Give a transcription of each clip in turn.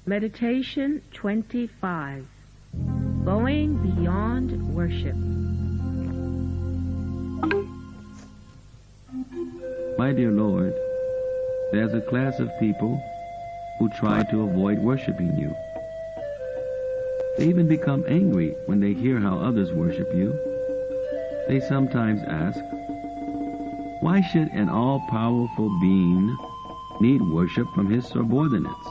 Meditation 25. Going Beyond Worship. My dear Lord, there's a class of people who try to avoid worshiping you. They even become angry when they hear how others worship you. They sometimes ask, why should an all-powerful being need worship from his subordinates?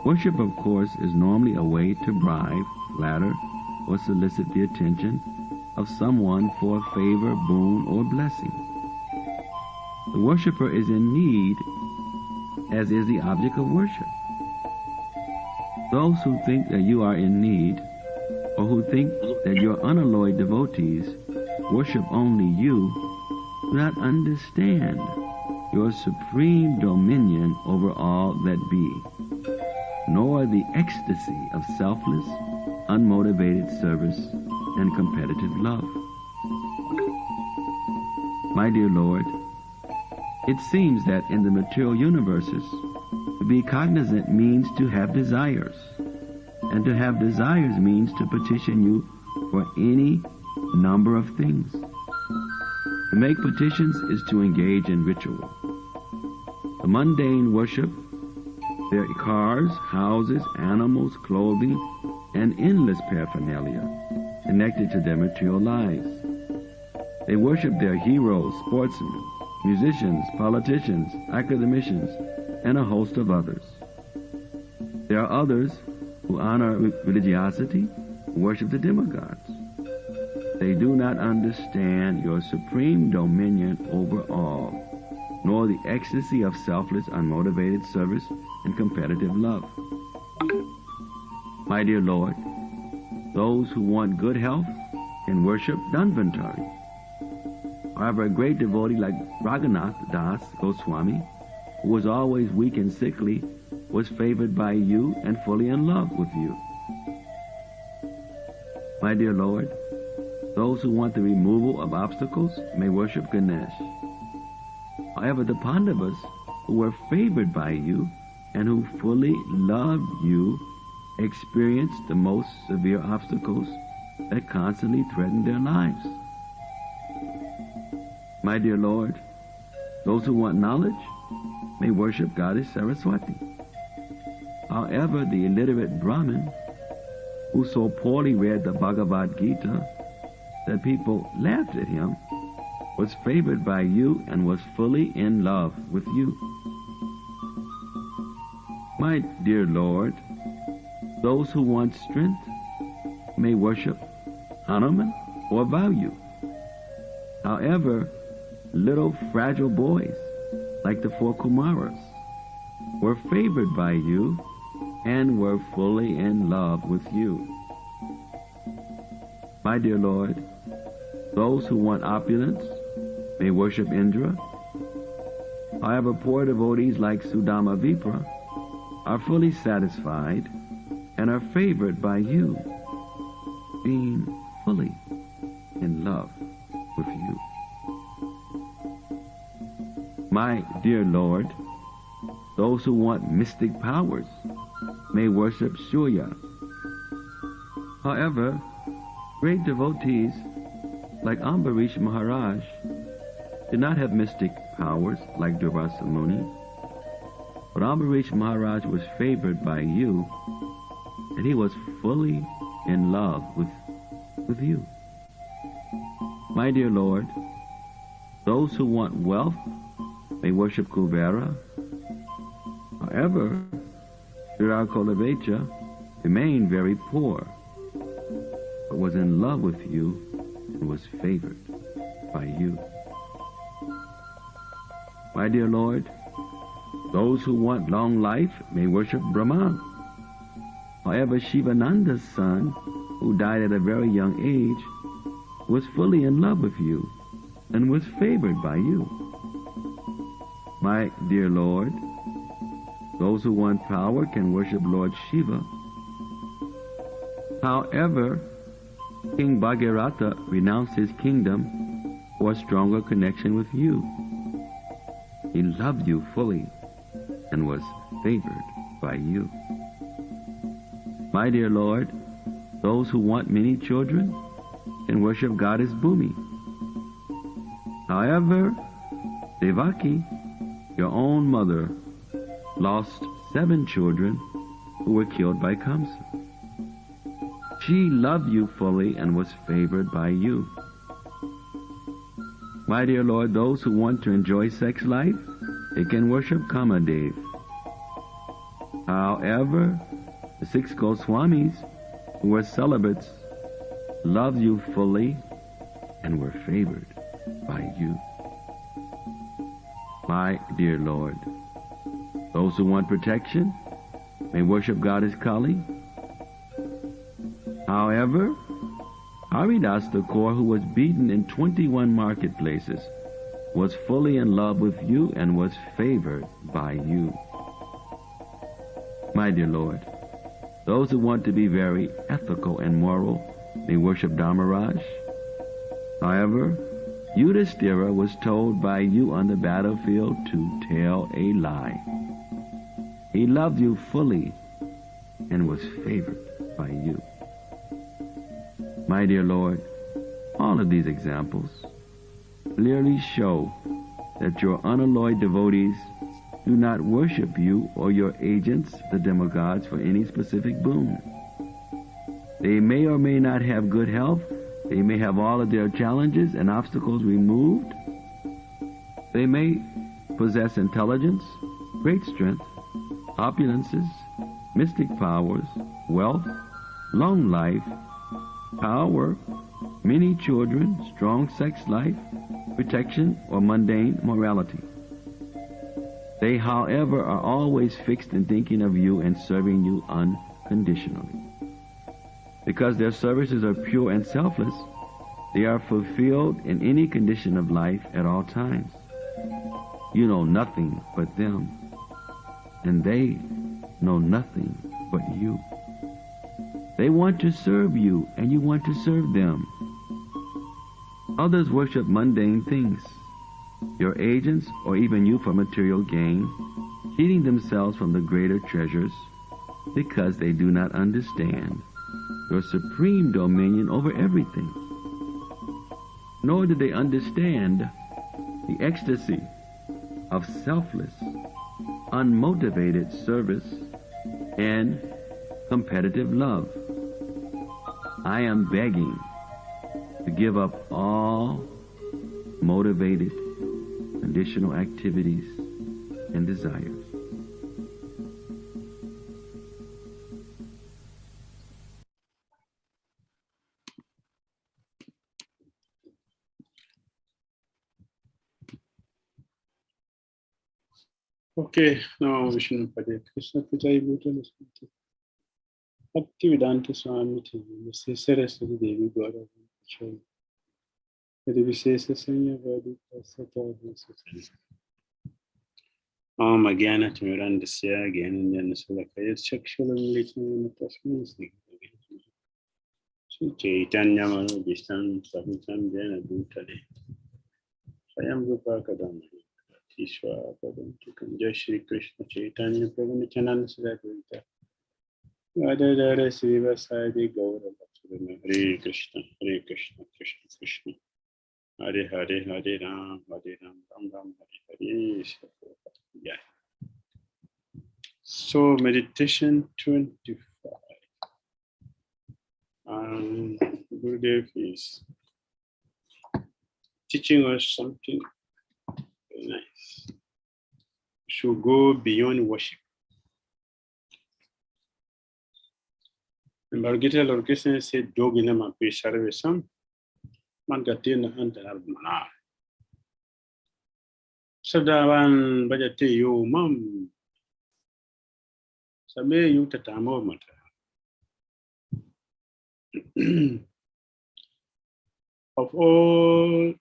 Worship, of course, is normally a way to bribe, flatter, or solicit the attention of someone for a favor, boon, or blessing. The worshiper is in need, as is the object of worship. Those who think that you are in need, or who think that your unalloyed devotees worship only you, do not understand your supreme dominion over all that be, nor the ecstasy of selfless, unmotivated service and competitive love. My dear Lord, it seems that in the material universes, to be cognizant means to have desires, and to have desires means to petition you for any number of things. To make petitions is to engage in ritual. The mundane worship their cars, houses, animals, clothing, and endless paraphernalia connected to their material lives. They worship their heroes, sportsmen, musicians, politicians, academicians, and a host of others. There are others who honor religiosity, who worship the demigods. They do not understand your supreme dominion over all, nor the ecstasy of selfless, unmotivated service and competitive love. My dear Lord, those who want good health can worship Dhanvantari. However, a great devotee like Raghunath Das Goswami, who was always weak and sickly, was favored by you and fully in love with you. My dear Lord, those who want the removal of obstacles may worship Ganesh. However, the Pandavas, who were favored by you and who fully loved you, experienced the most severe obstacles that constantly threatened their lives. My dear Lord, those who want knowledge may worship Goddess Saraswati. However, the illiterate Brahmin, who so poorly read the Bhagavad Gita that people laughed at him, was favored by you and was fully in love with you. My dear Lord, those who want strength may worship Hanuman or Vayu. However, little fragile boys, like the 4 Kumaras, were favored by you and were fully in love with you. My dear Lord, those who want opulence may worship Indra. However, poor devotees like Sudama Vipra are fully satisfied and are favored by you, being fully in love with you. My dear Lord, those who want mystic powers may worship Surya. However, great devotees like Ambarish Maharaj did not have mystic powers like Durvasa Muni, but Ambarish Maharaj was favored by you, and he was fully in love with you. My dear Lord, those who want wealth may worship Kuvera. However, Dhira remained very poor, but was in love with you and was favored by you. My dear Lord, those who want long life may worship Brahma. However, Shivananda's son, who died at a very young age, was fully in love with you and was favored by you. My dear Lord, those who want power can worship Lord Shiva. However, King Bhagirath renounced his kingdom for a stronger connection with you. He loved you fully and was favored by you. My dear Lord, those who want many children can worship Goddess Bhumi. However, Devaki, your own mother, lost 7 children who were killed by Kamsa. She loved you fully and was favored by you. My dear Lord, those who want to enjoy sex life, they can worship Kamadev. However, the 6 Goswamis, who were celibates, loved you fully and were favored by you. My dear Lord, those who want protection may worship Goddess Kali. However, Haridas Thakur, who was beaten in 21 marketplaces, was fully in love with you and was favored by you. My dear Lord, those who want to be very ethical and moral may worship Dharmaraj. However, Yudhishthira was told by you on the battlefield to tell a lie. He loved you fully and was favored by you. My dear Lord, all of these examples clearly show that your unalloyed devotees do not worship you or your agents, the demigods, for any specific boon. They may or may not have good health. They may have all of their challenges and obstacles removed. They may possess intelligence, great strength, opulences, mystic powers, wealth, long life, power, many children, strong sex life, protection, or mundane morality. They, however, are always fixed in thinking of you and serving you unconditionally. Because their services are pure and selfless, they are fulfilled in any condition of life at all times. You know nothing but them, and they know nothing but you. They want to serve you, and you want to serve them. Others worship mundane things, your agents or even you for material gain, cheating themselves from the greater treasures because they do not understand your supreme dominion over everything. Nor do they understand the ecstasy of selfless, unmotivated service and competitive love. I am begging to give up all motivated, conditional activities and desires. Okay, now Vishnu Padre, Krishna Pujai Bhutana Smriti. BDDSwami to Mr. Saraswati Devi Gaura Vishnu. The Vishesa Sanya Vadi Sata Vishnu. Om Agana Timirandasya again and then Sulakaya sexual militant attachments. 𝐶𝐡𝐚𝐤𝐿 Vishtam Savitam Jena Bhutale. Swayam Rupa Kadam. Ishwara Padam Tukam. Jai Shri Krishna Chaitanya Prabhu Nityananda Sadhguru. Dhira Siva Sadi Gaura Bhakti. Hare Krishna, Krishna Krishna. Hare Hare, Hare Ram, Ram Ram, Hare Hare. Yeah. So meditation 25. Gurudev is teaching us something very nice. We should go beyond worship. And Bhagavad Lord Krishna said, Dogina Mapi Sarvesam, Mangatina Antanar Manar. Sadavan Bajate Yo Mam Sabe Yutatamo Mata. Of all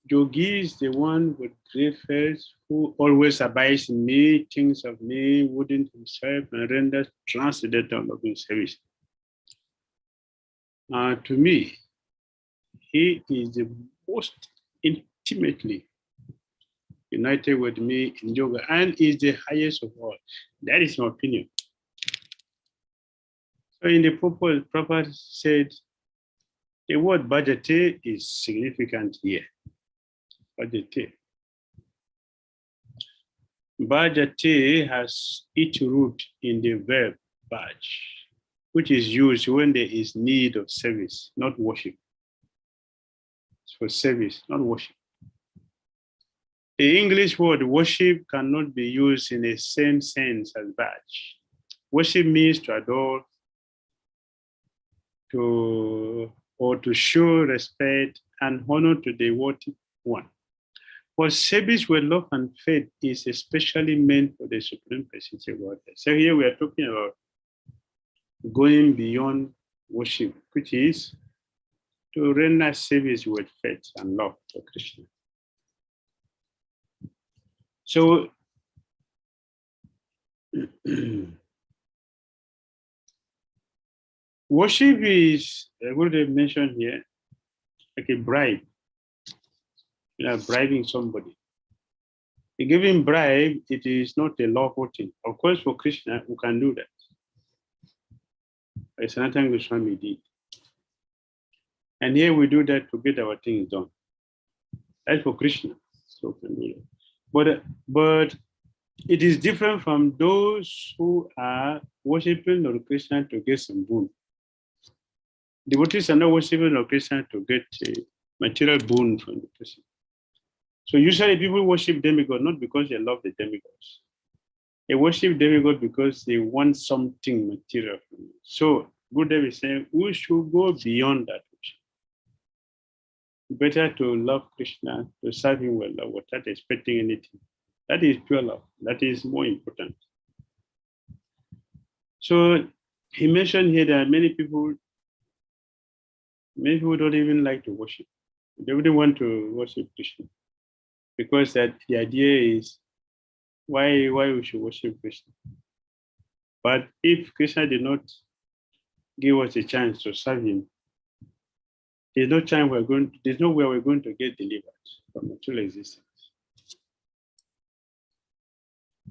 yogis, the one with great faith, who always abides in me, thinks of me, wouldn't himself, and renders transcendental loving service. To me, he is the most intimately united with me in yoga and is the highest of all. That is my opinion. So in the purport, Prabhupada said the word bhajate is significant here. Bhajate. Bhajate has its root in the verb bhaj, which is used when there is need of service, not worship. It's for service, not worship. The English word worship cannot be used in the same sense as bhaj. Worship means to adore, or to show respect and honor to the worthy one. For service with love and faith is especially meant for the Supreme Personality of Godhead. So here we are talking about going beyond worship, which is to render service with faith and love for Krishna. So worship is, what they mentioned here, like a bribe. You know, bribing somebody. Giving bribe, it is not a lawful thing. Of course, for Krishna, we can do that. As 𝐁𝐡𝐚𝐤𝐭𝐢 Swami did. And here we do that to get our things done. That's for Krishna. So we can do that. But it is different from those who are worshiping Lord Krishna to get some boon. Devotees are not worshiping Lord Krishna to get a material boon from the person. So usually people worship demigods not because they love the demigods. They worship demigods because they want something material from it. So Buddha is saying we should go beyond that worship. Better to love Krishna, to serve him well, without expecting anything. That is pure love. That is more important. So he mentioned here that many people don't even like to worship. They wouldn't want to worship Krishna. Because that the idea is why we should worship Krishna. But if Krishna did not give us a chance to serve him, there's no way we're going to get delivered from material existence.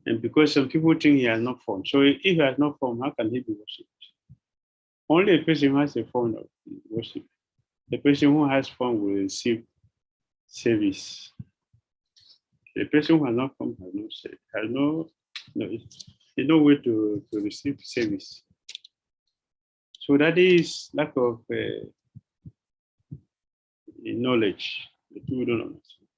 And because some people think he has no form. So if he has no form, how can he be worshipped? Only a person who has a form of worship. The person who has form will receive service. The person who has not come has no way to receive service. So that is lack of knowledge that we don't understand.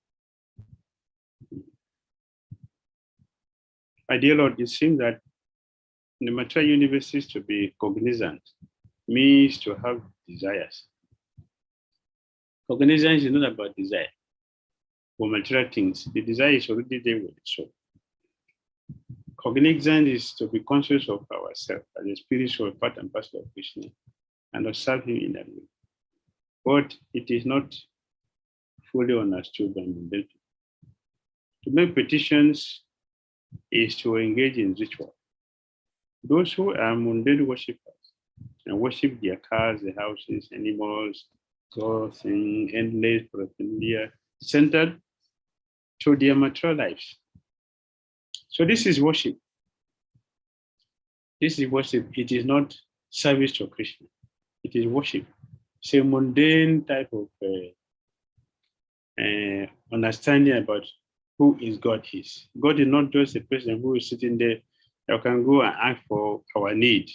Ideally, it seems that in the material universe to be cognizant means to have desires. Cognizance is not about desire. For material things, the desire is already there with the soul. Cognizance is to be conscious of ourselves as a spiritual part and parcel of Krishna and observe him in that way. But it is not fully understood by mundane people. To make petitions is to engage in ritual. Those who are mundane worshippers and worship their cars, their houses, animals, gods, and endless paraphernalia centered to their material lives. So this is worship. This is worship. It is not service to Krishna. It is worship. It's a mundane type of understanding about who is God is. God is not just a person who is sitting there that can go and ask for our need.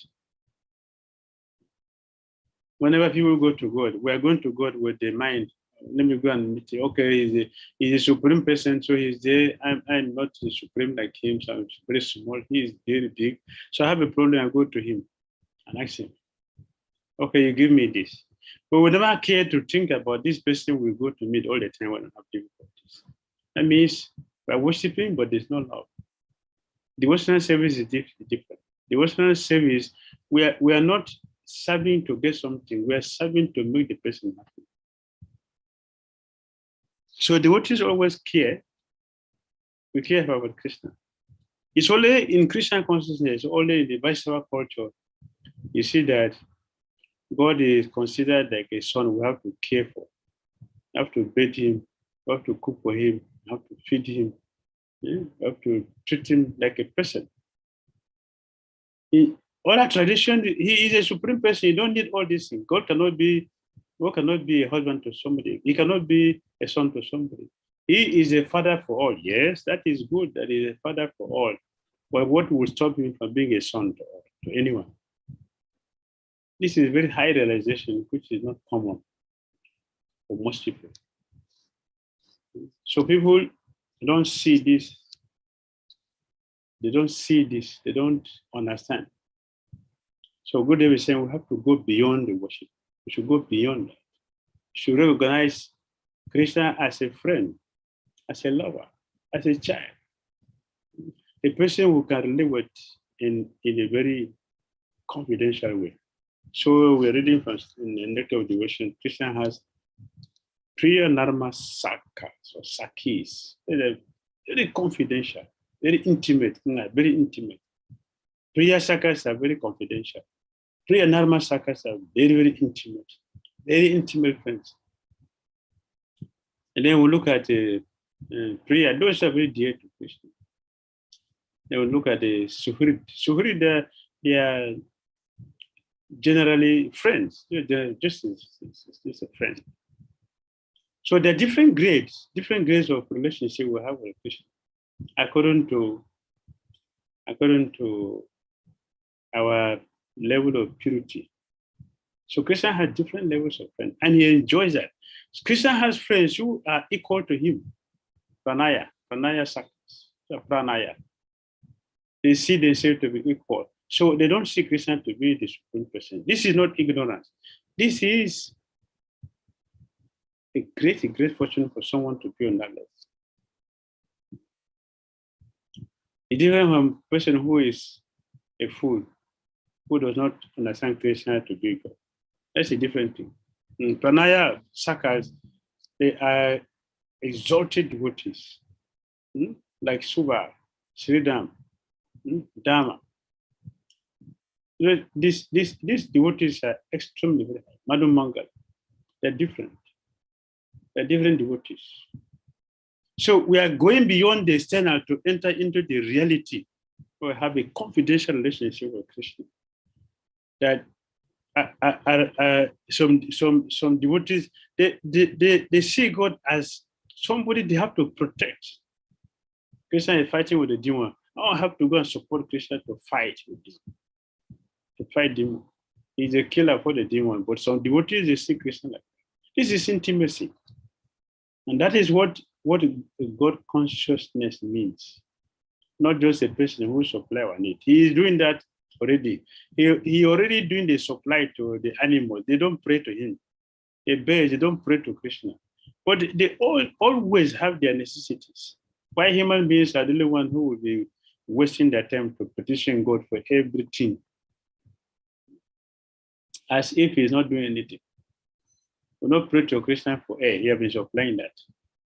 Whenever people go to God, we are going to God with the mind. Let me go and meet him. Okay, he's a supreme person, so he's there. I'm not the supreme like him, so I'm very small. He is very big. So I have a problem, I go to him and ask him, okay, you give me this. But we never care to think about this person we go to meet all the time when we have difficulties. That means we're worshiping, but there's no love. Devotional service is different. Devotional service, we are not serving to get something, we are serving to make the person happy. So devotees always care. We care about Krishna. It's only in Krishna consciousness, only in the Vaishnava culture, you see that God is considered like a son we have to care for. We have to bathe him, we have to cook for him, we have to feed him. You have to treat him like a person. In oral tradition, he is a supreme person. You don't need all these things. God cannot be a husband to somebody. He cannot be a son to somebody. He is a father for all. Yes, that is good. That is a father for all. But what will stop him from being a son to anyone? This is a very high realization, which is not common for most people. So people don't see this. They don't see this. They don't understand. So Good Day is saying we have to go beyond the worship. We should go beyond that. We should recognize Krishna as a friend, as a lover, as a child, a person who can relate with in a very confidential way. So we're reading from in the Nectar of Devotion. Krishna has Priya Narma Sakas or Sakis. They're very confidential, very intimate, very intimate. Priya Sakas are very confidential. Priya Narma Sakas are very, very intimate friends. And then we look at Priya, those are very dear to Krishna. Then we look at the Suhrid. Suhrid, they are generally friends. They're just a friend. So there are different grades of relationship we have with Krishna, according to our level of purity. So Krishna has different levels of friends, and he enjoys that. Krishna has friends who are equal to him. Pranaya Sakas, Pranaya. They see themselves to be equal. So they don't see Krishna to be the supreme person. This is not ignorance. This is a great fortune for someone to be on that level. It's different from a person who is a fool, who does not understand Krishna to be God. That's a different thing. In Pranaya Sakas, they are exalted devotees, like Subha, Sridham, Dharma. These devotees are extremely very high. Madhu Mangal, they're different. They're different devotees. So we are going beyond the external to enter into the reality. We have a confidential relationship with Krishna. That some devotees, they see God as somebody they have to protect. Krishna is fighting with the demon. I have to go and support Krishna to fight with him. To fight demon. He's a killer for the demon, but some devotees they see Krishna like that. This is intimacy. And that is what God consciousness means. Not just a person who supply our need. He is doing that already. He already doing the supply to the animals. They don't pray to him. The birds, they don't pray to Krishna. But they always have their necessities. Why human beings are the only one who will be wasting their time to petition God for everything, as if he's not doing anything. We don't pray to Krishna for air. He has been supplying that.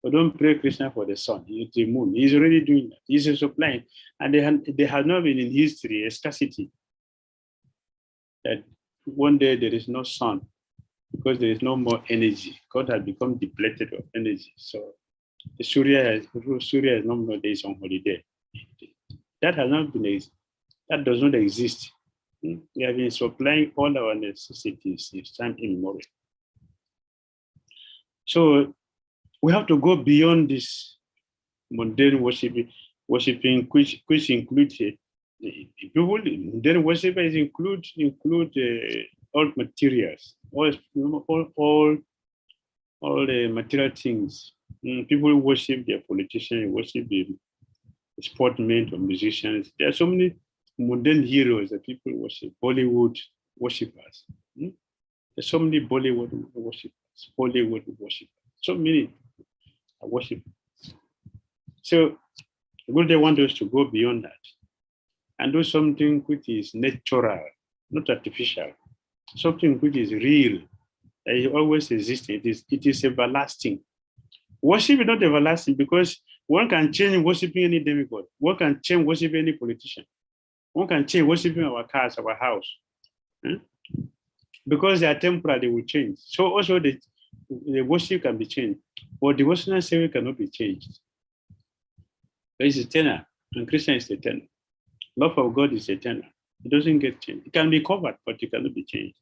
We don't pray Krishna for the sun, the moon. He's already doing that. He's supplying. And there has not been in history a scarcity that one day there is no sun because there is no more energy. God has become depleted of energy. So the Surya has no more days on holiday. That has not been, that does not exist. We have been supplying all our necessities since time immemorial. So we have to go beyond this mundane worshiping which includes people. Mundane worshippers include all materials, all the material things. People worship their politicians, worship the sportsmen or musicians. There are so many mundane heroes that people worship. Bollywood worshippers. There's so many Bollywood worshippers. So many are worshippers. So they want us to go beyond that and do something which is natural, not artificial, something which is real, that is always existing. It is everlasting. Worship is not everlasting because one can change worshiping any demigod. One can change worshiping any politician. One can change worshiping our cars, our house. Because they are temporal, they will change. So also the worship can be changed, but devotional service cannot be changed. It's eternal, and Krishna is eternal. Love of God is eternal. It doesn't get changed. It can be covered, but it cannot be changed.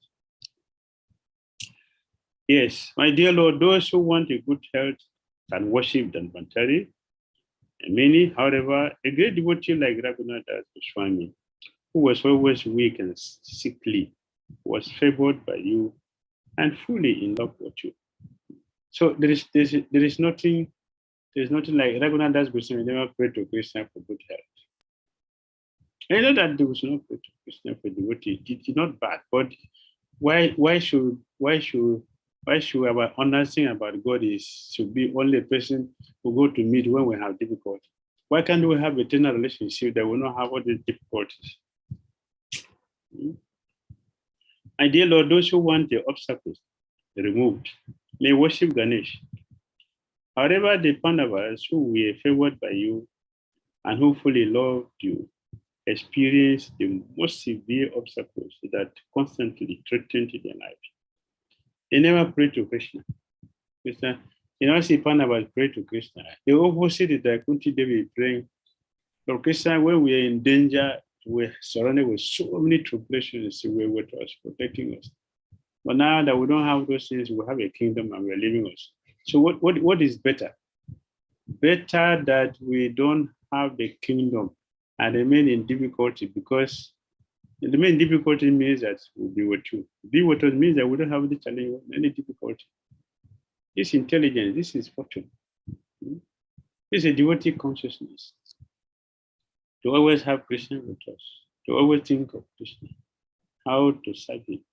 Yes, my dear Lord, those who want a good health can worship Dhanvantari. And many, however, a great devotee like Raghunatha Swami, who was always weak and sickly, was favored by you and fully in love with you. So there is nothing like Raghunatha Goswami never prayed to Krishna for good health. I know that there was no prayer to Krishna for devotee. It's not bad, but why should our understanding about God should be only a person who go to meet when we have difficulty? Why can't we have a eternal relationship that will not have all these difficulties? My dear Lord, those who want the obstacles removed may worship Ganesh. However, the Pandavas who were favored by you and who fully loved you experienced the most severe obstacles that constantly threatened their life. They never prayed to Krishna. You know, see Pandavas pray to Krishna. The opposite is that Kunti Devi praying. Lord Krishna, when we are in danger, we're surrounded with so many tribulations, we're with us, protecting us. But now that we don't have those things, we have a kingdom and we're leaving us. So what is better? Better that we don't have the kingdom and remain in difficulty, because the main difficulty means that we'll be with you. Be with us means that we don't have the challenge, any difficulty. This intelligence, this is fortune. This is a devotee consciousness. To always have Krishna with us, to always think of Krishna, how to serve him.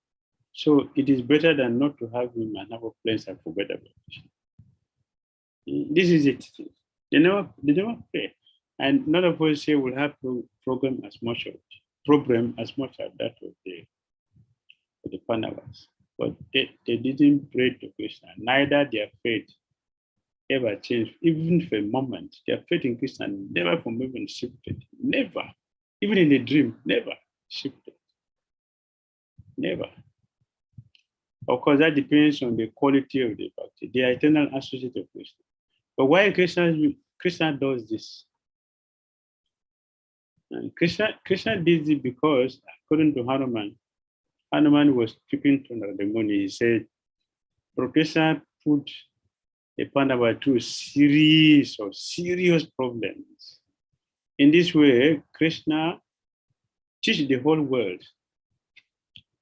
So it is better than not to have him and have a place and forget about Krishna. This is it. They never pray. And none of us here will have problem as much as that of the Pandavas. But they didn't pray to Krishna. Neither their faith ever changed, even for a moment. Their faith in Krishna never for a moment shifted. Never. Even in a dream, never shifted. Never. Of course, that depends on the quality of the bhakti. They are eternal associate of Krishna. But why Krishna does this? And Krishna did it because, according to Hanuman was speaking to Narada-Muni. He said, Krishna put a Pandava through a series of serious problems. In this way, Krishna teaches the whole world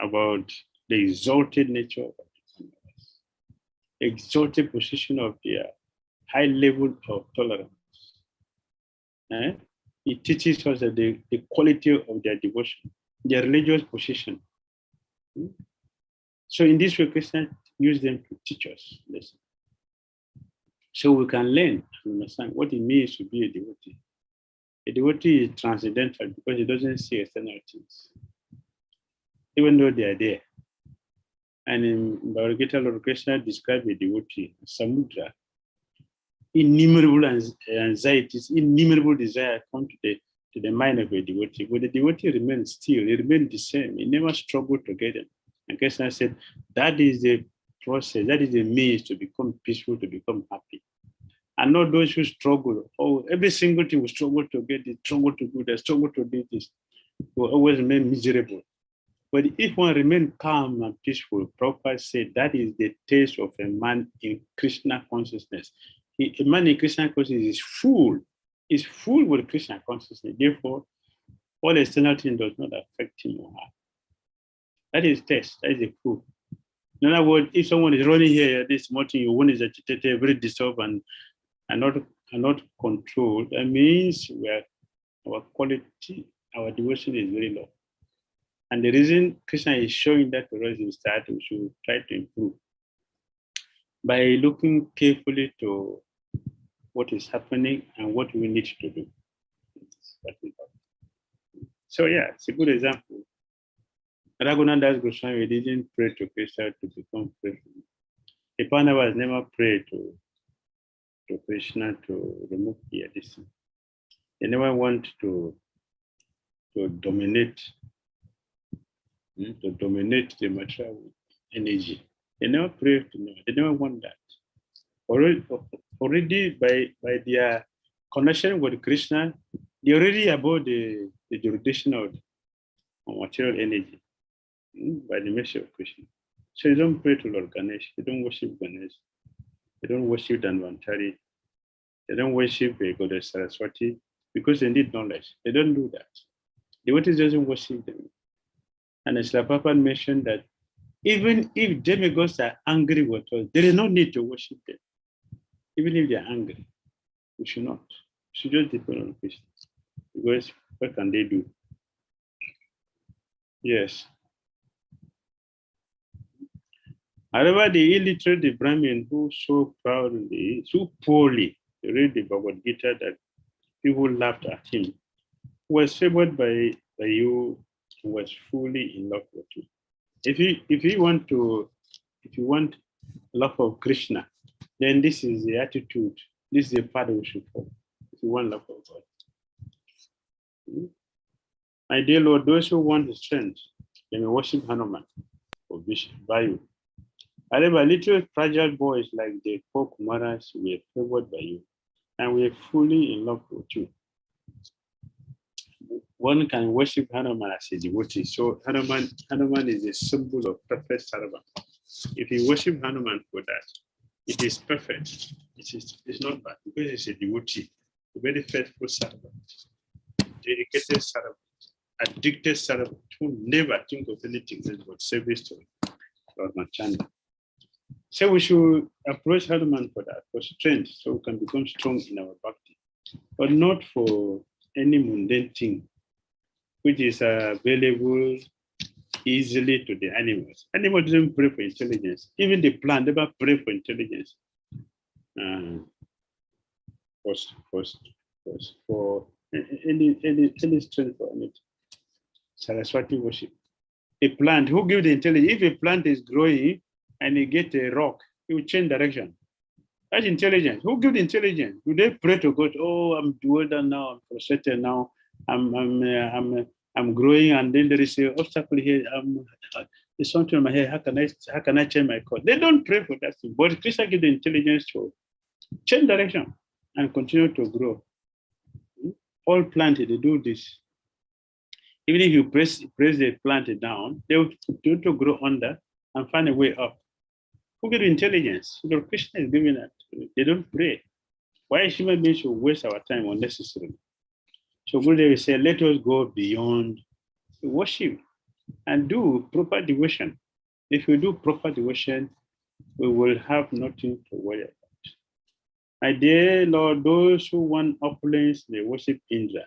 about the exalted nature of the Pandavas, exalted position of their high level of tolerance. It teaches us that the quality of their devotion, their religious position. So in this way, Krishna used them to teach us lessons. So we can learn and understand what it means to be a devotee. A devotee is transcendental because it doesn't see external things, even though they are there. And in Bhagavad Gita, Lord Krishna described a devotee, Samudra. Innumerable anxieties, innumerable desires come to the mind of a devotee. But the devotee remains still, he remains the same. He never struggled to get them. And Krishna said, that is the process, that is the means to become peaceful, to become happy. And not those who struggle. Oh, every single thing will struggle to get it, struggle to do that, struggle to do this, will always remain miserable. But if one remains calm and peaceful, Prabhupada said that is the taste of a man in Krishna consciousness. A man in Krishna consciousness is full with Krishna consciousness. Therefore, all external things does not affect him or her. That is test, that is the proof. In other words, if someone is running here, this morning, your one is agitated, very disturbed and not controlled, that means our quality, our devotion is very low. And the reason Krishna is showing that to us is that we should try to improve by looking carefully to what is happening and what we need to do. So yeah, it's a good example. Raghunatha Goswami didn't pray to Krishna to become faithful. The Pandavas never prayed to Krishna to remove the addiction. They never want to dominate the material energy. They never pray to know. They never want that. Already by their connection with Krishna, they're already above the jurisdiction of material energy by the mercy of Krishna. So they don't pray to Lord Ganesh, they don't worship Ganesh, they don't worship Dhanvantari, they don't worship Goddess Saraswati because they need knowledge. They don't do that. Devotees doesn't worship them. And as Srila Prabhupada mentioned that even if demigods are angry with us, there is no need to worship them. Even if they are angry, we should not. We should just depend on Krishna. Because what can they do? Yes. However, the illiterate, the Brahmin who so proudly, so poorly read the Bhagavad Gita that people laughed at him, was favored by you, was fully in love with you. If you want love of Krishna, then this is the attitude, this is the path we should follow. If you want love of God. My dear Lord, those who want strength, they may worship Hanuman or Vayu. However, little fragile boys like the four Kumaras were favored by you, and we are fully in love with you. One can worship Hanuman as a devotee. So Hanuman is a symbol of perfect servant. If you worship Hanuman for that, it is perfect. It's not bad because it's a devotee, a very faithful servant, dedicated servant, addicted servant who never think of anything else but service to Lord Machanda. So we should approach Hanuman for that, for strength, so we can become strong in our bhakti, but not for any mundane thing which is available easily to the animals. Animals don't pray for intelligence. Even the plant never pray for intelligence. For any strength for anything. Saraswati worship. A plant, who gives the intelligence? If a plant is growing and you get a rock, it will change direction. That's intelligence. Who gives the intelligence? Do they pray to God? Oh, I'm older now, I'm frustrated now, I'm growing, and then there is an obstacle here. There's something in my head. How can I change my course? They don't pray for that thing. But Krishna gives the intelligence to change direction and continue to grow. All plants, they do this. Even if you press the plant down, they will continue to grow under and find a way up. Who gives intelligence? Lord Krishna is giving that. They don't pray. Why human beings should waste our time unnecessarily? So Gurudev will say, let us go beyond worship and do proper devotion. If we do proper devotion, we will have nothing to worry about. My dear Lord, those who want opulence, they worship Indra.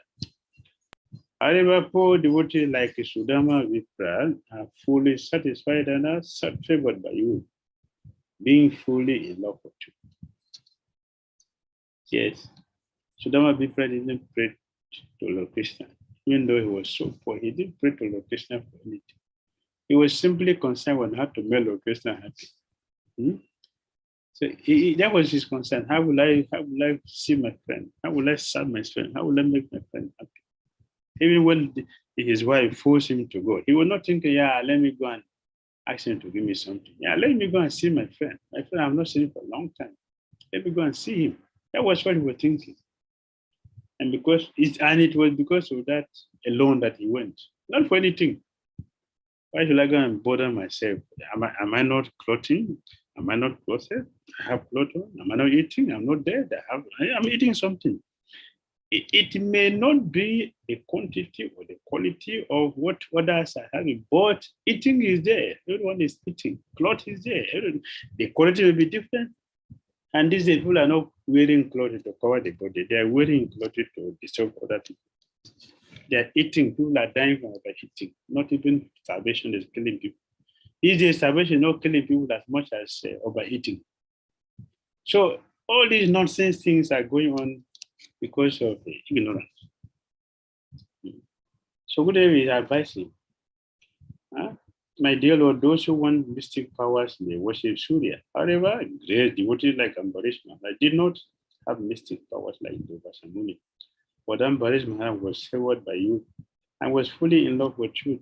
However, poor devotees like Sudama Vipra are fully satisfied and are favored by you, being fully in love with you. Yes, Sudama Vipra didn't pray to Lord Krishna. Even though he was so poor, he didn't pray to Lord Krishna for anything. He was simply concerned with how to make Lord Krishna happy. So that was his concern. How will I see my friend? How will I serve my friend? How will I make my friend happy? Even when his wife forced him to go, he was not thinking, yeah, let me go and ask him to give me something. Yeah, let me go and see my friend. My friend I've not seen him for a long time. Let me go and see him. That was what he was thinking. And it was because of that alone that he went. Not for anything. Why should I go and bother myself? Am I not clothing? Am I not clothed? I have clothes on. Am I not eating? I'm not dead. I'm eating something. It may not be the quantity or the quality of what others are having, but eating is there. Everyone is eating. Cloth is there. The quality will be different. And these people are not wearing clothes to cover the body. They are wearing clothes to disturb other people. They are eating. People are dying from overeating. Not even starvation is killing people. These days, starvation is not killing people as much as overeating. So all these nonsense things are going on because of ignorance. So Gurudev is advising, my dear Lord, those who want mystic powers, they worship Surya. However, great devotees like Ambarish Maharaj did not have mystic powers like Durvasa Muni. But Ambarish Maharaj was favored by you and was fully in love with you.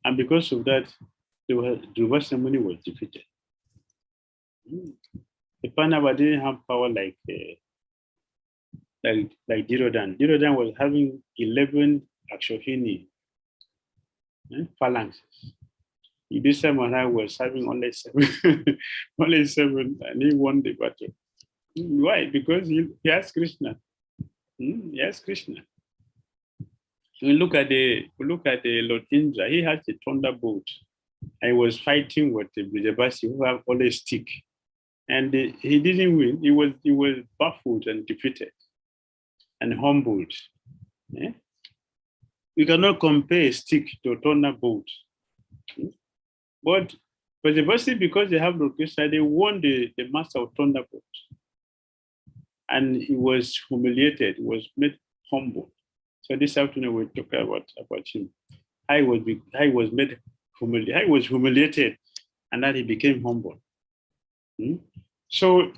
And because of that, Durvasa Muni was defeated. The Pandava didn't have power like like Dhira. Dhira was having 11 Akshohini phalanxes. Yudhishthira Maharaj was having only 7, only 7, and he won the battle. Why? Because he has Krishna. He has Krishna. We look at the Lord Indra. He has the thunderbolt. I was fighting with the Bijabasi who have only stick, and he didn't win. He was baffled and defeated, and humbled. Yeah? You cannot compare a stick to a thunderbolt. But Bijabasi, because they have Lord Krishna, they won the master of thunderbolt, and he was humiliated. He was made humble. So this afternoon we talk about him. I was made humiliated. I was humiliated, and then he became humble. So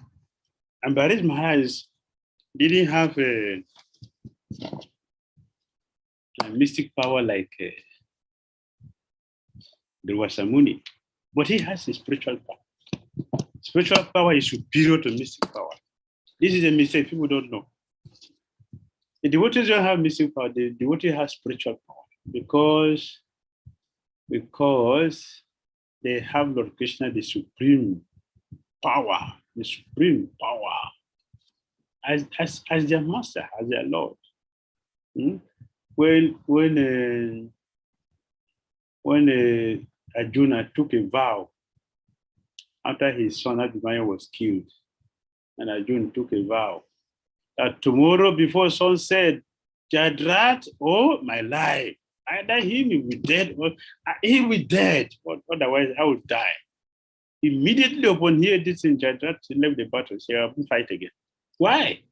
Ambarish Maharaj didn't have a mystic power like Durvasa Muni, but he has a spiritual power. Spiritual power is superior to mystic power. This is a mistake people don't know. The devotees don't have mystic power. The devotee has spiritual power because they have Lord Krishna, the supreme power, as their master, as their Lord. When Arjuna took a vow after his son Abhimanyu was killed, and Arjuna took a vow that tomorrow before sunset, Jadrat, oh my life, either he will be dead or he will be dead, but otherwise I will die. Immediately upon hearing this in Jadrat, he left the battle, said, I will fight again. Why?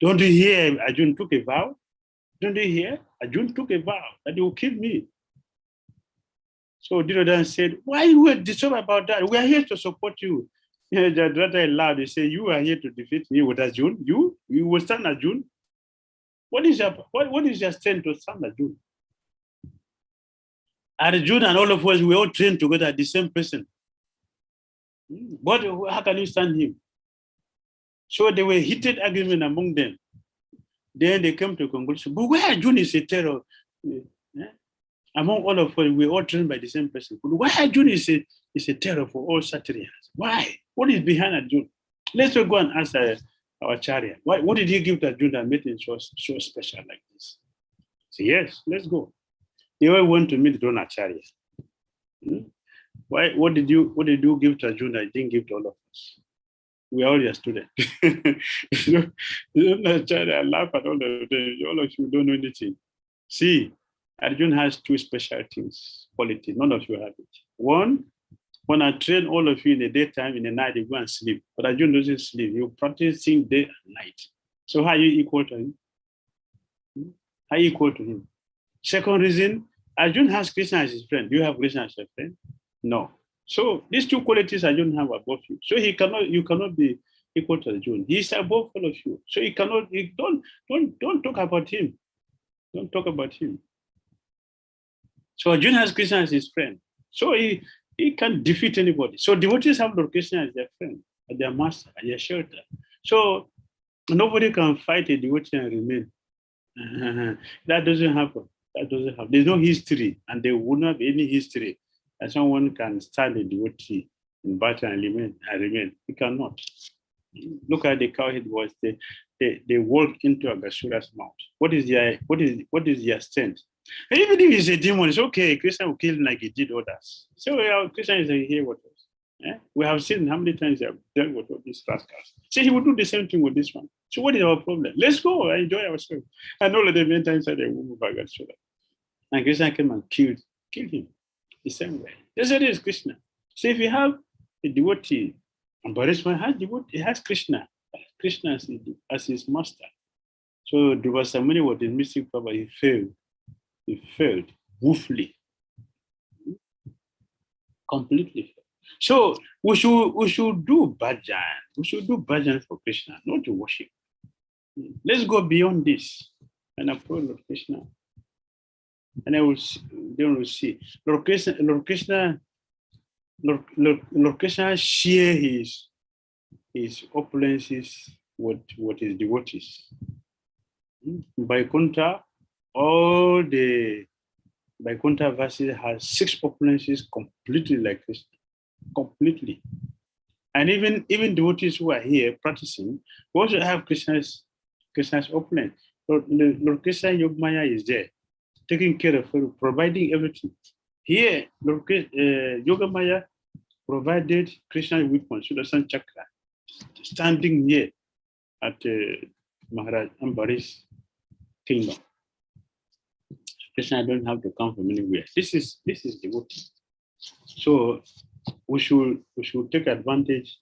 Don't you hear Arjuna took a vow? Don't you hear? Arjuna took a vow that he will kill me. So Dhira said, why you were disturbed about that? We are here to support you. Jadrat allowed, he said, you are here to defeat me with Arjuna? You will stand Arjuna? What is your strength to stand Arjuna? Arjuna and all of us, we all trained together, the same person. But how can you stand him? So there were heated argument among them. Then they came to a conclusion, but why Arjuna is a terror? Among all of us, we all trained by the same person. But why Arjuna is a terror for all Kshatriyas? Why? What is behind Arjuna? Let's go and ask our Acharya. What did he give to Arjuna and make him so special like this? So yes, let's go. They all went to meet Dronacharya. Why? What did you give to Arjuna? I didn't give to all of us. We are all your students. Dronacharya laugh at all of them. All of you don't know anything. See, Arjuna has two special things, qualities. None of you have it. One, when I train all of you in the daytime, in the night, you go and sleep. But Arjuna doesn't sleep. You practice day and night. So how are you equal to him? How are you equal to him? Second reason, Arjuna has Krishna as his friend. Do you have Krishna as your friend? No. So these two qualities Arjuna have above you. So you cannot be equal to Arjuna. He is above all of you. So don't talk about him. Don't talk about him. So Arjuna has Krishna as his friend. So he can defeat anybody. So devotees have Lord Krishna as their friend, as their master, as their shelter. So nobody can fight a devotee and remain. That doesn't happen. That doesn't happen. There's no history, and there would not be any history that someone can stand a devotee in battle and remain. He cannot. Look at the cowhead boys. They walk into Agasura's mouth. What is their strength? And even if he's a demon, it's okay. Krishna will kill him like he did others. So Krishna is here with us. Yeah? We have seen how many times they have dealt with all these rascals. So he will do the same thing with this one. So what is our problem? Let's go and enjoy ourselves. And all of them went inside the womb of Agasura. And Krishna came and killed him the same way. That's what it is, Krishna. So if you have a devotee, and Bharisma has devotee, he has Krishna. Krishna as his master. So Durvasa Muni was the mystic power. He failed woefully, completely. So we should do bhajan. We should do bhajan for Krishna, not to worship. Let's go beyond this and approach Lord Krishna. And then we'll see. Lord Krishna share his opulences with his devotees. Vaikuntha, all the Vaikuntha verses has 6 opulences completely like Krishna, completely. And even devotees who are here practicing, we also have Krishna's opulence. Lord Krishna 𝐤𝐬𝐢 is there, taking care of her, providing everything. Here, Lord 𝐤𝐬𝐢 provided Krishna with Sudarshan Chakra, standing here at Maharaj Ambari's kingdom. Krishna don't have to come from anywhere. This is devotee. So we should take advantage,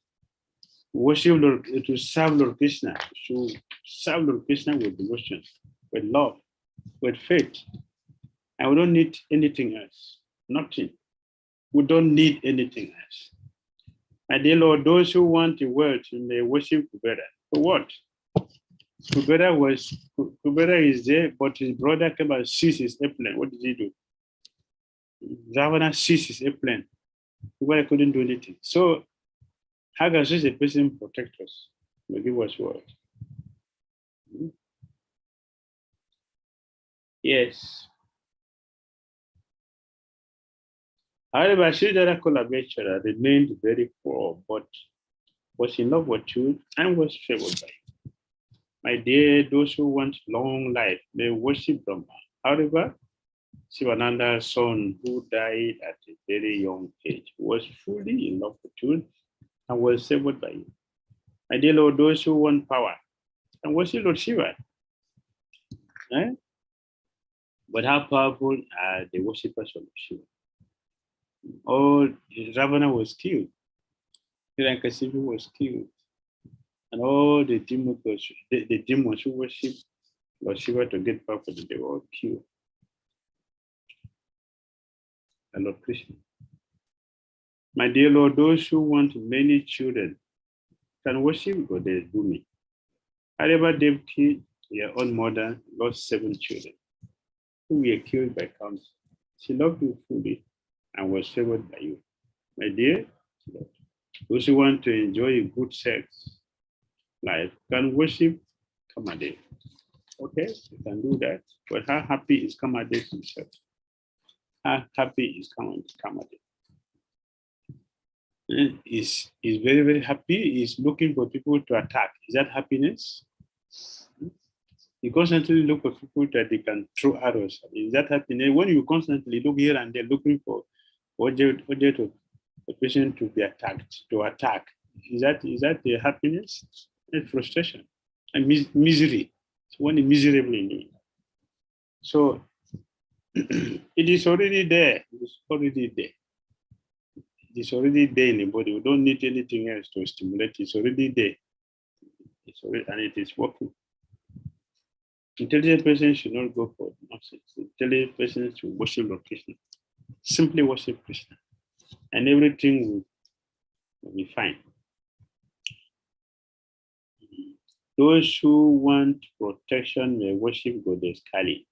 worship Lord, to serve Lord Krishna. To serve Lord Krishna with devotion, with love, with faith. And we don't need anything else. Nothing. We don't need anything else. My dear Lord, those who want the world, may worship together. For what? Kubera is there, but his brother came and seized his airplane. What did he do? Ravana seized his airplane. Kubera couldn't do anything. So, how can such a person protect us? May give us word. Yes. However, Sridhara Kolabechara remained very poor, but was in love with you and was favored by you. My dear, those who want long life, may worship Brahma. However, Sivananda's son, who died at a very young age, was fully in love with you and was favored by you. My dear Lord, those who want power, and worship Lord Shiva. But how powerful are the worshippers of Shiva? Oh, Ravana was killed. Hiranyakasipu was killed. And all the demons who worship Lord Shiva to get power, they were all killed. And Lord Krishna. My dear Lord, those who want many children can worship God, they do me. However, Devaki, your own mother, lost 7 children who were killed by cancer. She loved you fully and was favored by you. My dear Lord, those who want to enjoy a good sex life can worship Kamadev. Okay, you can do that. But how happy is Kamadev himself? How happy is Kamadev? Is very, very happy. He's looking for people to attack. Is that happiness? You constantly look for people that they can throw arrows. Is that happiness? When you constantly look here and there looking for object of a person to be attacked, to attack, is that the happiness? It's frustration and misery. So one is miserable in doing that. So it is already there. It is already there. It is already there in the body. We don't need anything else to stimulate. It's already there. It's already, and it is working. Intelligent person should not go for nonsense. Intelligent person should worship Lord Krishna. Simply worship Krishna. And everything will be fine. Those who want protection may worship Goddess Kali.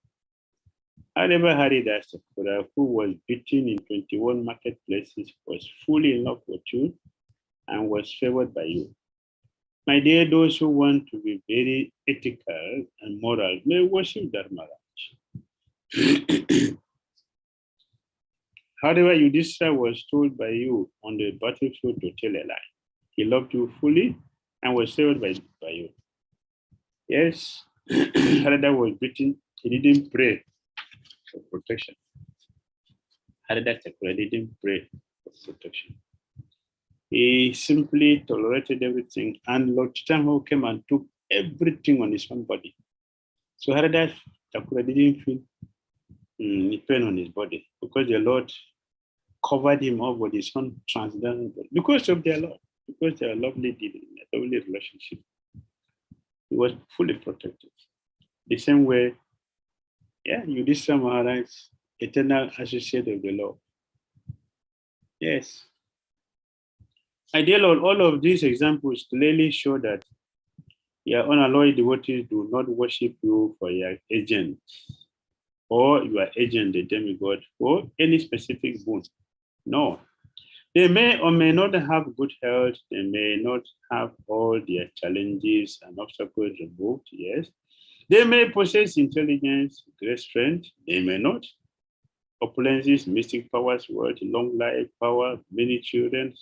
However, Haridas Thakura, who was beaten in 21 marketplaces, was fully in love with you and was favored by you. My dear, those who want to be very ethical and moral may worship Dharmaraj. However, Yudhishthira was told by you on the battlefield to tell a lie. He loved you fully and was favored by you. Yes, Harada was beaten. He didn't pray for protection. Harada Thakura didn't pray for protection. He simply tolerated everything, and Lord Chaitanya came and took everything on his own body. So Harada Thakura didn't feel pain on his body because the Lord covered him up with his own transcendental body because of their love, because they are lovely dealing, a lovely relationship. He was fully protected. The same way, Yudhishthira Maharaj, eternal associate of the Lord. Yes. My dear Lord, all of these examples clearly show that your unalloyed devotees do not worship you for your agent or your agent, the demigod, for any specific boon. No. They may or may not have good health. They may not have all their challenges and obstacles removed, yes. They may possess intelligence, great strength, they may not. Opulences, mystic powers, wealth, long life, power, many children,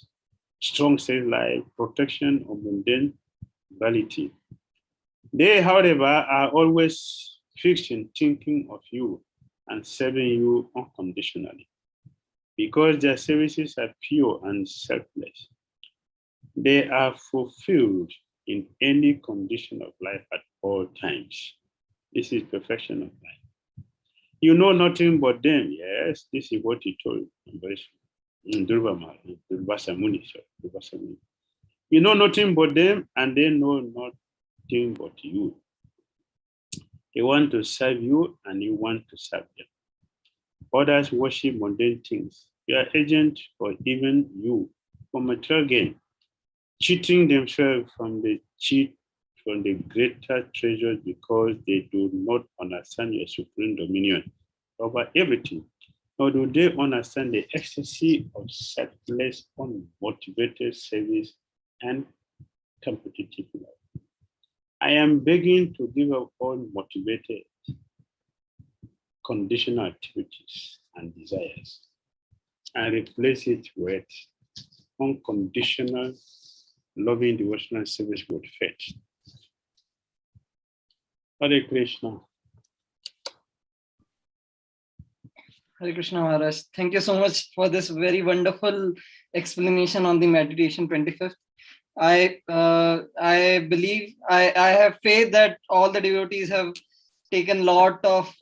strong self life, protection of mundane vanity. They, however, are always fixed in thinking of you and serving you unconditionally. Because their services are pure and selfless, they are fulfilled in any condition of life at all times. This is perfection of life. You know nothing but them. Yes, this is what he told Durvasa Muni. You know nothing but them, and they know nothing but you. They want to serve you, and you want to serve them. Others worship mundane things. They are agents or even you for material gain, cheating themselves from the greater treasures because they do not understand your supreme dominion over everything, nor do they understand the ecstasy of selfless, unmotivated service and competitive love. I am begging to give up all motivated, conditional activities and desires and replace it with unconditional, loving devotional service with faith. Hare Krishna. Hare Krishna Maharaj. Thank you so much for this very wonderful explanation on the meditation 25th. I believe, I have faith that all the devotees have taken a lot of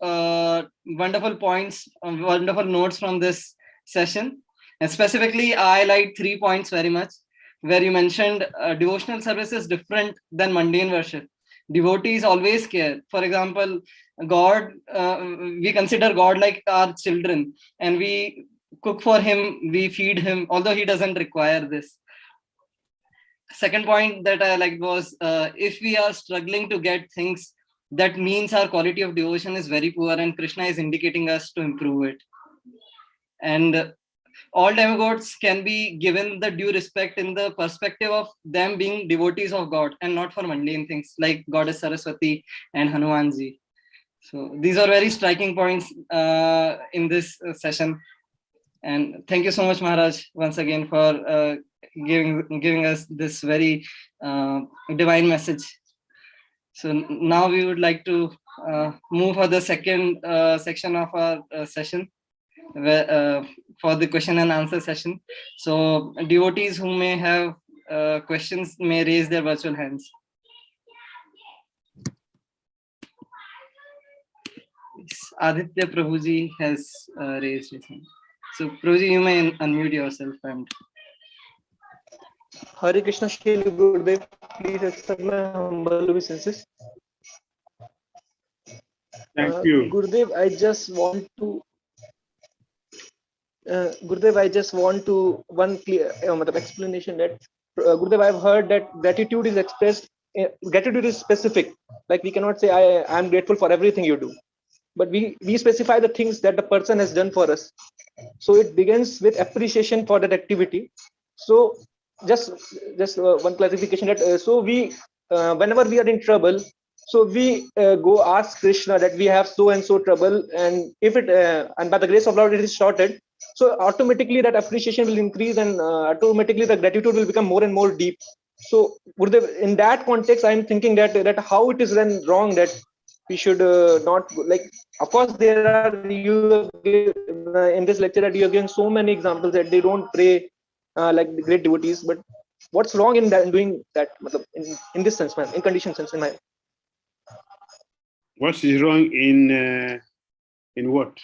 wonderful points, wonderful notes from this session. And specifically, I like 3 points very much, where you mentioned devotional service is different than mundane worship. Devotees always care. For example, God, we consider God like our children, and we cook for him, we feed him, although he doesn't require this. Second point that I liked was, if we are struggling to get things, that means our quality of devotion is very poor, and Krishna is indicating us to improve it. And all demigods can be given the due respect in the perspective of them being devotees of God and not for mundane things like Goddess Saraswati and Hanumanji. So these are very striking points in this session. And thank you so much, Maharaj, once again for giving us this very divine message. So now we would like to move for the second section of our session, where, for the question and answer session. So devotees who may have questions may raise their virtual hands. Aditya Prabhuji has raised his hand. So Prabhuji, you may unmute yourself. And Hare Krishna, Shri Gurudev, please accept my humble obeisances. Thank you. Gurudev, I just want to one clear explanation that Gurudev, I've heard that gratitude is expressed. Gratitude is specific. Like we cannot say I am grateful for everything you do, but we specify the things that the person has done for us. So it begins with appreciation for that activity. So just one clarification that so we whenever we are in trouble, so we go ask Krishna that we have so and so trouble, and if it and by the grace of Lord it is sorted, so automatically that appreciation will increase, and automatically the gratitude will become more and more deep. So Gurudev, in that context, I am thinking that how it is then wrong that we should not, like, of course there are, you in this lecture that you have given so many examples that they don't pray like the great devotees, but what's wrong in that, in doing that in this sense, man, in conditioned sense, in my... What is wrong in what?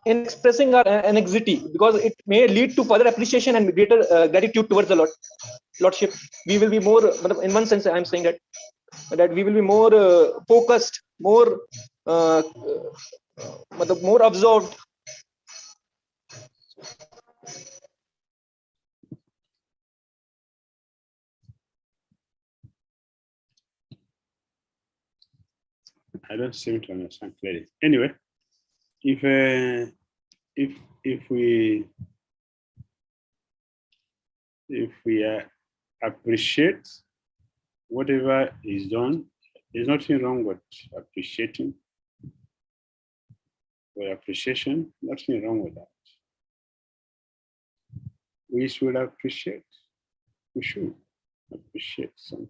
In expressing our anxiety, because it may lead to further appreciation and greater gratitude towards the Lordship. We will be more, in one sense, I am saying that we will be more focused, more more absorbed. I don't seem to understand clearly. Anyway, if we appreciate whatever is done, there's nothing wrong with appreciating. With appreciation, nothing wrong with that. We should appreciate. We should appreciate something.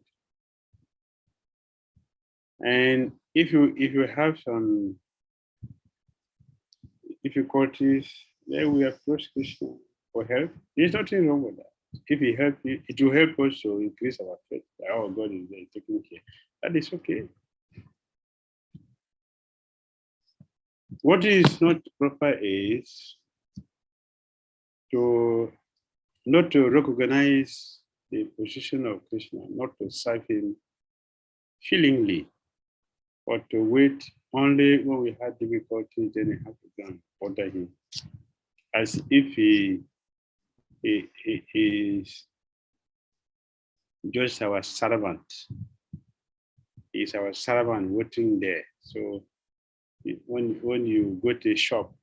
And if you have some difficulties, then we approach Krishna for help. There's nothing wrong with that. If he helps you, it will help us to increase our faith. Our God is there taking care. That is okay. What is not proper is not to recognize the position of Krishna, not to serve him feelingly, but to wait only when we have difficulties, then we have to go and order him, as if he is just our servant. He's our servant waiting there. So when you go to a shop,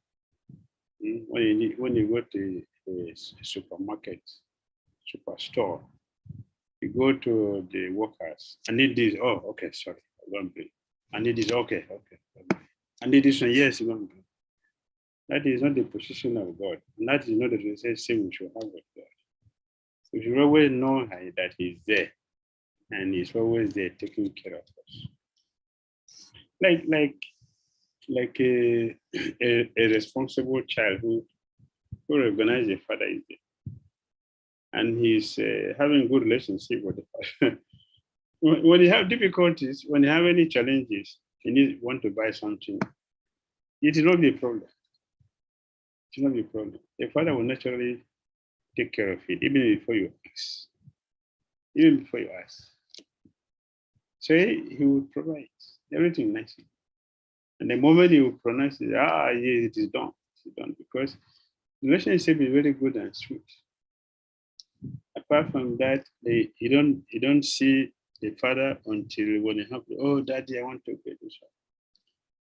when you go to a supermarket, superstore, you go to the workers. I need this. Oh, okay, sorry. I'm going to pay. I need this. Okay. I need this one. Yes, you're going to pay. That is not the position of God. And that is not the relationship we should have with God. We should always know that he's there. And he's always there taking care of us. Like a responsible child who recognizes the father is there. And he's having good relationship with the father. When you have difficulties, when you have any challenges, you want to buy something, it will not be a problem. It will not be a problem. The father will naturally take care of it, even before you ask. Even before you ask. So he will provide everything nicely. And the moment he will pronounce it, yes, it is done. It is done, because the relationship is very good and sweet. Apart from that, you don't see the father until when you have, oh, daddy, I want to get this one.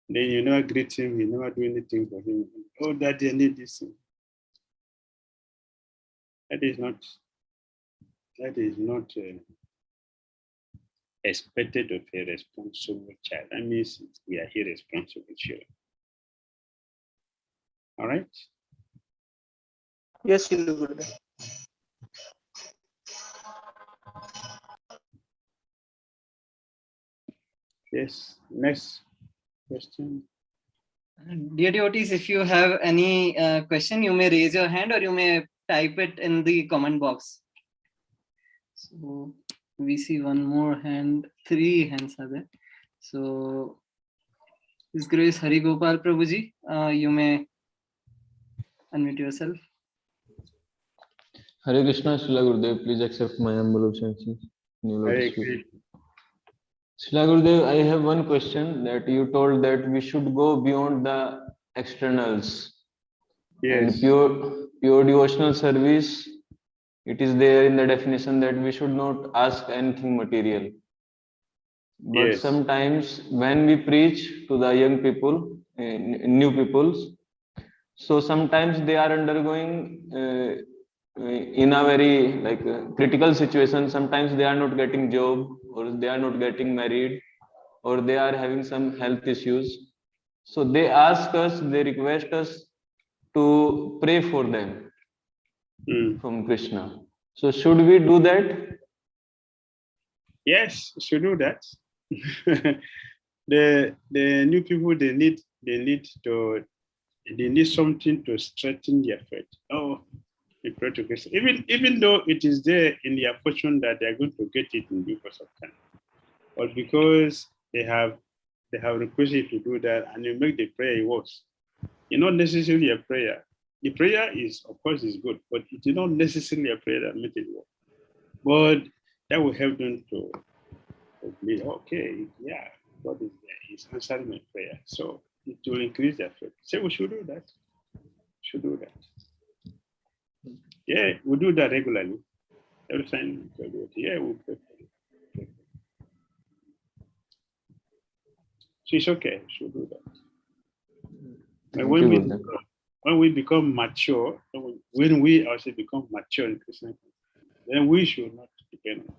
Then you never greet him, you never do anything for him. Oh, daddy, I need this thing. That is not expected of a responsible child. That means we are irresponsible children. All right? Yes, Gurudev. Yes, next question. Dear devotees, if you have any question, you may raise your hand or you may type it in the comment box. So we see one more hand, 3 hands are there. So His Grace Hari Gopal Prabhuji, you may unmute yourself. Hare Krishna, Srila Gurudev, please accept my humble obeisances. Hare Krishna. Srila Gurudev, I have one question, that you told that we should go beyond the externals. Yes. And pure devotional service, it is there in the definition that we should not ask anything material. But Yes. sometimes when we preach to the young people, new peoples, so sometimes they are undergoing in a very critical situation. Sometimes they are not getting job, or they are not getting married, or they are having some health issues. So they ask us, they request us to pray for them from Krishna. So should we do that? Yes, should do that. the new people, they need something to strengthen their faith. Oh, they pray to Krishna. Even though it is there in their fortune that they are going to get it in due course of time, but because they have requested to do that, and you make the prayer worse. It's not necessarily a prayer. The prayer is, of course, is good, but it is not necessarily a prayer that makes it work. But that will help them to believe, okay, yeah, God is there. He's answering my prayer. So it will increase their faith. So we should do that. Yeah, we do that regularly. Every time we do it, yeah, we pray for it. So it's okay. We should do that. But when we become mature, when we also become mature in Christian, then we should not depend on it.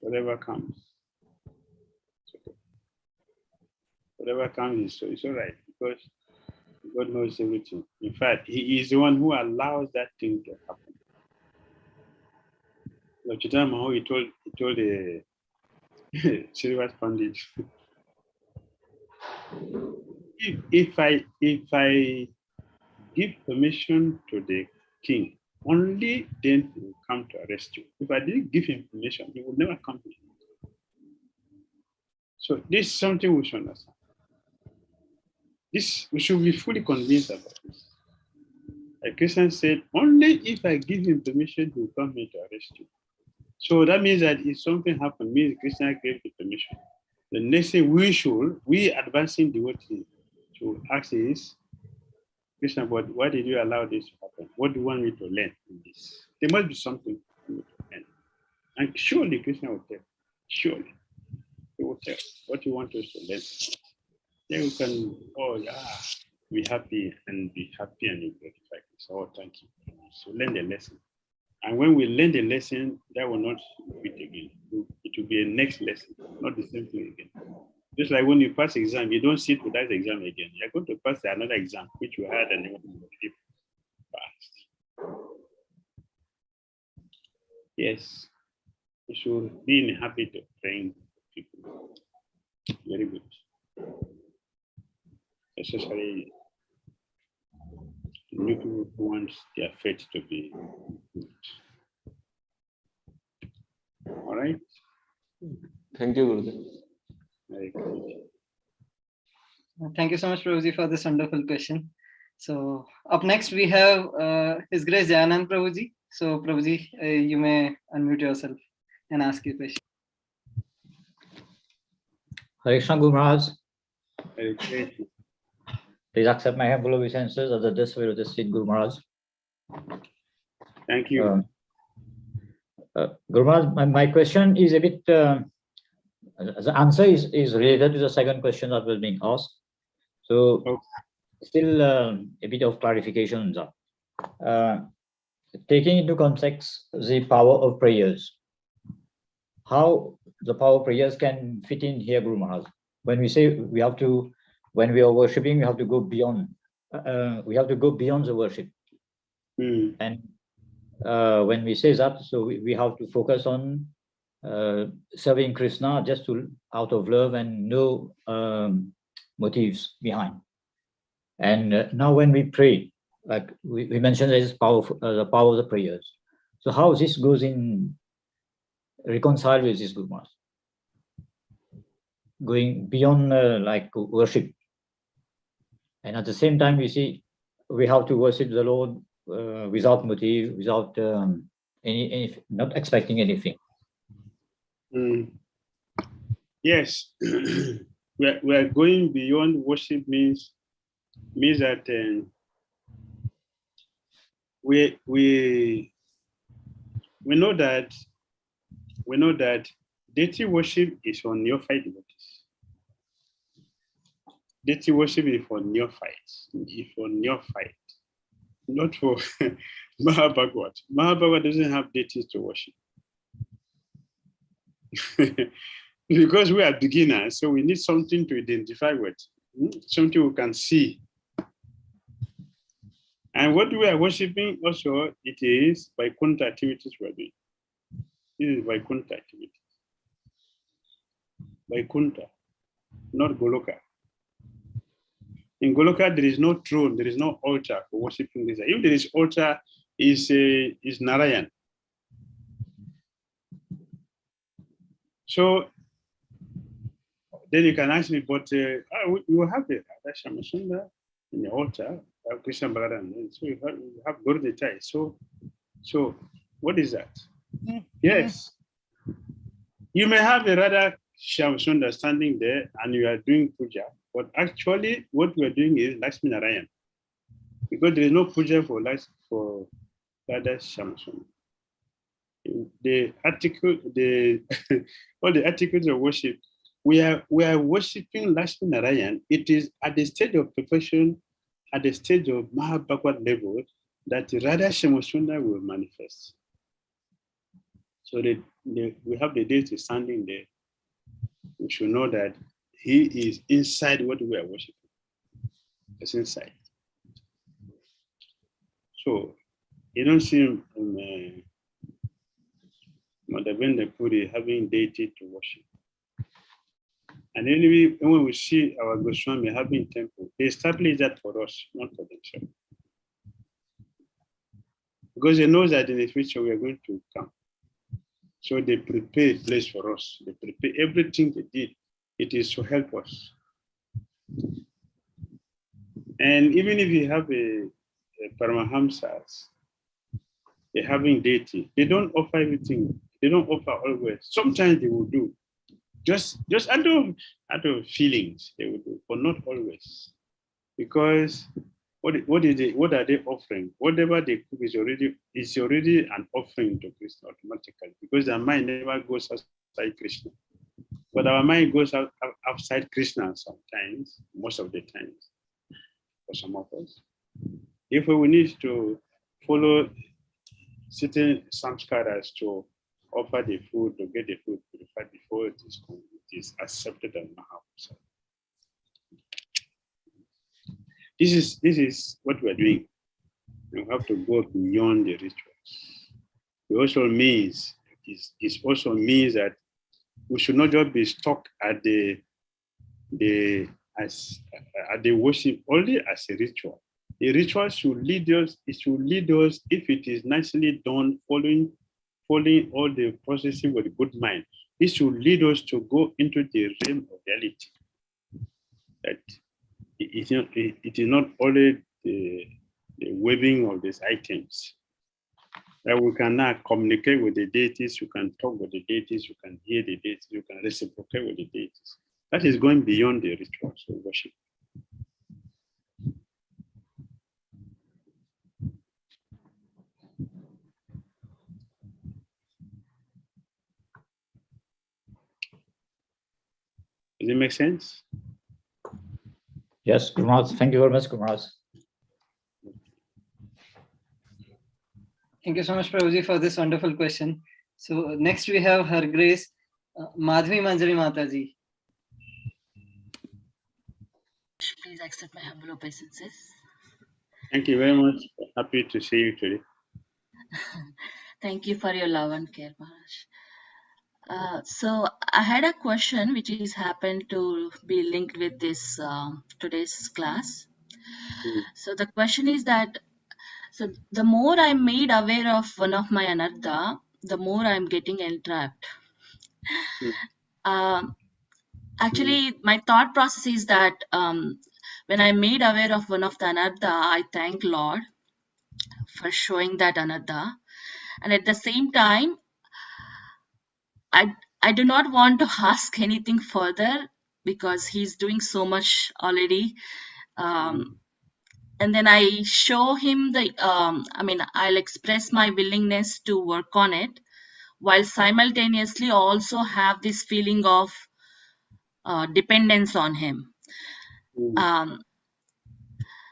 Whatever comes. It's okay. Whatever comes, so it's all right, because God knows everything. In fact, He is the one who allows that thing to happen. Like Chitama, he told the Srivas Pandit, if I give permission to the king, only then he will come to arrest you. If I didn't give him permission, he would never come to you. So this is something we should understand. We should be fully convinced about this. A Christian said, only if I give him permission, he will come here to arrest you. So that means that if something happened, means the Christian gave the permission. The next thing we advancing the word to ask is, Krishna, but why did you allow this to happen? What do you want me to learn in this? There must be something for me to learn. And surely Krishna will tell. Surely. He will tell what you want us to learn. Then we can, be happy and be gratified. So thank you. So learn the lesson. And when we learn the lesson, that will not repeat again. It will be a next lesson, not the same thing again. Just like when you pass exam, you don't sit with that exam again. You're going to pass another exam, which you had and you already passed. Yes, you should be in the habit of praying people. Very good. Especially new people who want their faith to be good. All right. Thank you, Gurudev. Very good. Thank you so much, Prabhuji, for this wonderful question. So up next we have His Grace Jayanand Prabhuji. So Prabhuji, you may unmute yourself and ask your question. Hare Krishna, Guru Maharaj. Very good. Please accept my humble obeisances as the disciple of the Sweet Guru Maharaj. Thank you. Guru Maharaj, my question is a bit, the answer is related to the second question that was being asked. So still a bit of clarification. Taking into context the power of prayers, how the power of prayers can fit in here, Guru Maharaj? When we say we have to, when we are worshipping, we have to go beyond. We have to go beyond the worship. And when we say that, so we have to focus on serving Krishna just out of love and no motives behind. And now when we pray, like we mentioned, there is the power of the prayers. So how this goes in reconcile with this, Guru Maharaj? Going beyond like worship. And at the same time, we see we have to worship the Lord without motive, without any not expecting anything. Yes, we are going beyond worship means that we know that deity worship is for neophyte devotees. Deity worship is for neophytes, not for Mahabhagavad. Mahabhagavad doesn't have deities to worship. Because we are beginners, so we need something to identify with, something we can see. And what we are worshiping also, it is Vaikuntha activities we are doing. This is Vaikuntha activities. Vaikuntha, not Goloka. In Goloka, there is no throne, there is no altar for worshiping this. If there is altar, is Narayan. So then you can ask me, but you have the Shamasunda in the altar, Krishna Balaram. So you have Gurditai. So what is that? Yes. You may have a Radha Shamasunda standing there and you are doing puja, but actually what we are doing is Lakshmi Narayan. Because there is no puja for Radha Shamasunda. The article, all the articles of worship, we are worshiping Lakshmi Narayan. It is at the stage of perfection, at the stage of Mahabhagavad level, that Radha Shamasunda will manifest. So we have the deity standing there. We should know that he is inside what we are worshiping. It's inside. So you don't see Mother Benda Puri having deity to worship. And anyway, when we see our Goswami having temple, they establish that for us, not for themselves. Because they know that in the future we are going to come. So they prepare a place for us. They prepare everything they did. It is to help us. And even if you have a Paramahamsas, they're having deity, they don't offer everything. They don't offer always. Sometimes they will do. Just out of feelings, they will do, but not always. Because what are they offering? Whatever they cook is already an offering to Krishna automatically, because their mind never goes outside Krishna. But our mind goes outside Krishna sometimes, most of the times, for some of us. Therefore, we need to follow certain samskaras to offer the food, to get the food purified before it is accepted as Mahaprasad. This is what we're doing. We have to go beyond the rituals. It also means that we should not just be stuck at the worship only as a ritual. The ritual should lead us. It should lead us, if it is nicely done, following all the processing with a good mind. It should lead us to go into the realm of reality. That it is not only the waving of these items. That we can now communicate with the deities, you can talk with the deities, you can hear the deities, you can reciprocate with the deities. That is going beyond the rituals of worship. Does it make sense? Yes, Guru Maharaj. Thank you very much, Guru Maharaj. Thank you so much, Prabhuji, for this wonderful question. So next we have Her Grace Madhvi Manjari Mataji. Please accept my humble obeisances. Thank you very much. Happy to see you today. Thank you for your love and care, Maharaj. So I had a question which is happened to be linked with this today's class. So the question is that, so the more I'm made aware of one of my anartha, the more I'm getting entrapped. Actually, my thought process is that when I'm made aware of one of the anartha, I thank Lord for showing that anartha. And at the same time, I do not want to ask anything further because he's doing so much already. And then I show him I'll express my willingness to work on it, while simultaneously also have this feeling of dependence on him.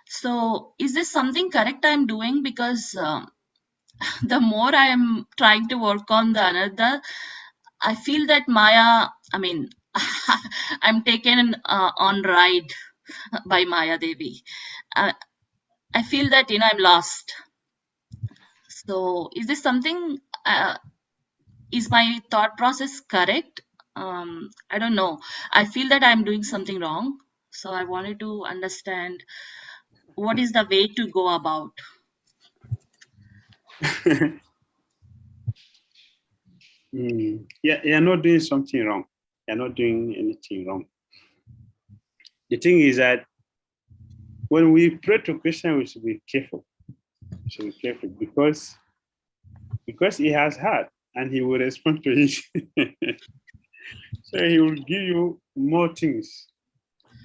So is this something correct I'm doing? Because the more I am trying to work on the anartha, I feel that Maya, I'm taken on ride by Maya Devi. I feel that, I'm lost. So is this something, is my thought process correct? I don't know. I feel that I'm doing something wrong. So I wanted to understand what is the way to go about. Yeah, you're not doing something wrong. You're not doing anything wrong. The thing is that when we pray to Krishna, we should be careful. We should be careful because he has heard and he will respond to it. So he will give you more things.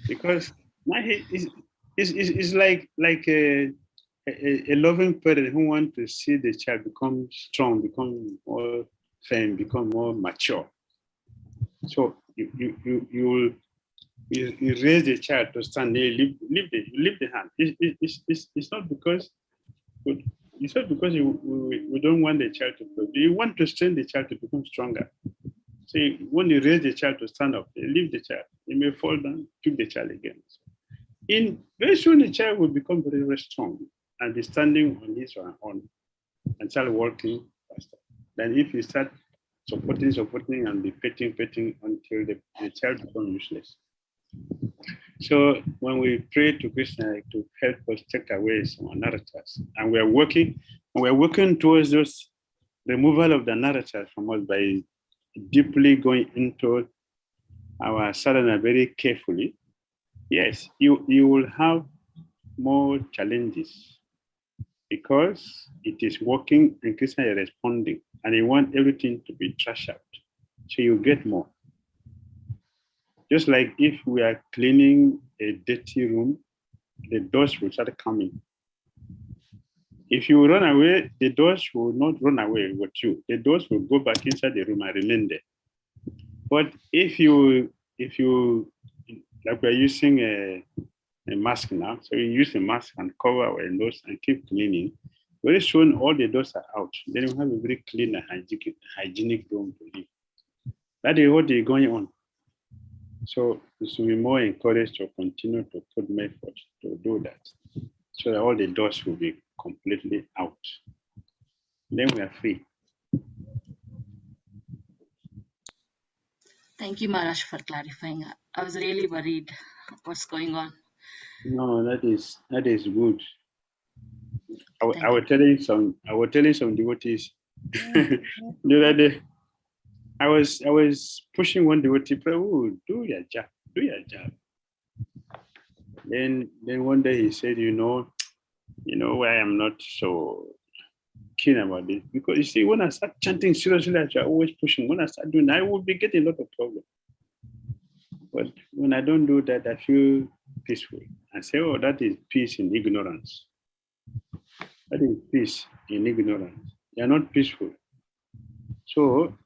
Because now it's like a loving parent who wants to see the child become strong, become more firm, become more mature. So you raise the child to stand there, leave the hand. It's not because It's not because we don't want the child to grow. You want to train the child to become stronger. So when you raise the child to stand up, you leave the child. He may fall down, pick the child again. In very soon, the child will become very, very strong and be standing on his own and start walking faster. Then if you start supporting and be petting until the child becomes useless. So when we pray to Krishna to help us take away some narratives, and we're working towards those removal of the narratives from us by deeply going into our sadhana very carefully, yes, you will have more challenges because it is working and Krishna is responding, and you want everything to be trashed out. So you get more. Just like if we are cleaning a dirty room, the dust will start coming. If you run away, the dust will not run away with you. The dust will go back inside the room and remain there. But if you like we're using a mask now, so you use a mask and cover our nose and keep cleaning, very soon all the dust are out. Then you have a very clean and hygienic room to live. That is what is going on. So we should be more encouraged to continue to put effort to do that, so that all the dust will be completely out. Then we are free. Thank you, Maharaj, for clarifying. I was really worried what's going on. No, that is good. I was telling some devotees the other day. I was pushing one devotee, Prabhu, do your job. Then one day he said, you know why I'm not so keen about this? Because you see, when I start chanting seriously, I always pushing. When I start doing that, I will be getting a lot of problems. But when I don't do that, I feel peaceful. I say, oh, that is peace in ignorance. That is peace in ignorance. You are not peaceful. So